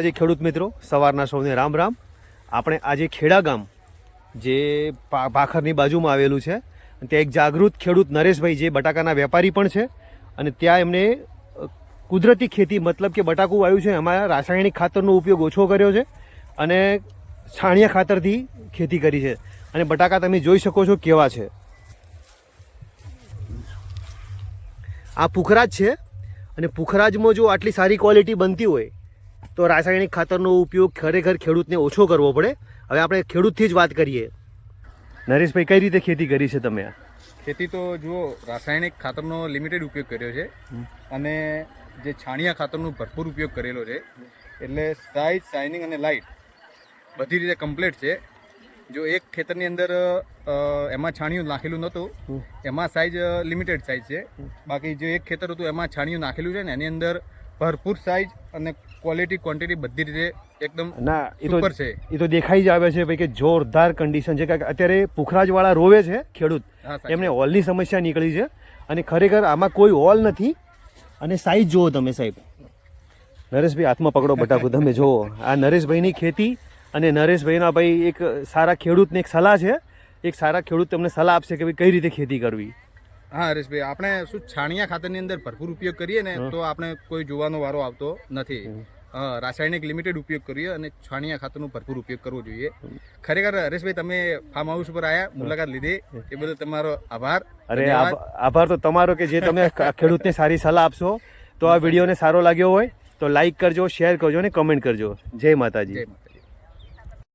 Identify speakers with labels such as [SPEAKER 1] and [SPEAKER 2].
[SPEAKER 1] આજે ખેડૂત મિત્રો સવારના સૌને રામ રામ. આપણે આજે ખેડા ગામ જે ભાખરની બાજુમાં આવેલું છે ત્યાં એક જાગૃત ખેડૂત નરેશભાઈ જે બટાકાના વેપારી પણ છે અને ત્યાં એમને કુદરતી ખેતી મતલબ કે બટાકું વાવ્યું છે એમાં રાસાયણિક ખાતરનો ઉપયોગ ઓછો કર્યો છે અને છાણિયા ખાતરથી ખેતી કરી છે અને બટાકા તમે જોઈ શકો છો કેવા છે. આ પુખરાજ છે અને પુખરાજમાં જો આટલી સારી ક્વોલિટી બનતી હોય તો રાસાયણિક ખાતરનો ઉપયોગ ખરેખર ખેડૂતને ઓછો કરવો પડે. હવે આપણે ખેડૂતથી જ વાત કરીએ. નરેશભાઈ, કઈ રીતે ખેતી કરી છે તમે? આ
[SPEAKER 2] ખેતી તો જુઓ, રાસાયણિક ખાતરનો લિમિટેડ ઉપયોગ કર્યો છે અને જે છાણિયા ખાતરનો ભરપૂર ઉપયોગ કરેલો છે. એટલે સાઇઝ, શાઇનિંગ અને લાઇટ બધી રીતે કમ્પ્લીટ છે. જો એક ખેતરની અંદર એમાં છાણિયું નાખેલું નહોતું, એમાં સાઇઝ લિમિટેડ સાઇઝ છે. બાકી જે એક ખેતર હતું એમાં છાણિયું નાખેલું છે ને એની અંદર ભરપૂર સાઇઝ અને ક્વોલિટી ક્વોન્ટિટી બધી રીતે એકદમ સુપર છે.
[SPEAKER 1] એ તો દેખાઈ જ આવે છે ભાઈ કે જોરદાર કન્ડિશન છે. કારણ કે અત્યારે પુખરાજવાળા રોવે છે ખેડૂત, એમને હોલની સમસ્યા નીકળી છે અને ખરેખર આમાં કોઈ હોલ નથી. અને સાઈઝ જુઓ તમે સાહેબ. નરેશભાઈ હાથમાં પકડો બટાકું, તમે જુઓ આ નરેશભાઈની ખેતી. અને નરેશભાઈના ભાઈ એક સારા ખેડૂતને એક સલાહ છે, એક સારા ખેડૂત તમને સલાહ આપશે કે ભાઈ કઈ રીતે ખેતી કરવી.
[SPEAKER 2] હા હરેશભાઈ, આપણે શું છાણિયા ખાતરની અંદર ભરપૂર ઉપયોગ કરીએ ને તો આપણે કોઈ જોવાનો વારો આવતો નથી. રાસાયણિક લિમિટેડ ઉપયોગ કરીએ અને છાણિયા ખાતરનો ભરપૂર ઉપયોગ કરવો જોઈએ. ખરેખર હરેશભાઈ, તમે ફાર્મ હાઉસ ઉપર આવ્યા, મુલાકાત લીધી, એ બદલ તમારો આભાર.
[SPEAKER 1] અરે આભાર તો તમારો કે જે તમે ખેડૂતને સારી સલાહ આપશો. તો આ વિડીયોને સારો લાગ્યો હોય તો લાઈક કરજો, શેર કરજો અને કમેન્ટ કરજો. જય માતાજી.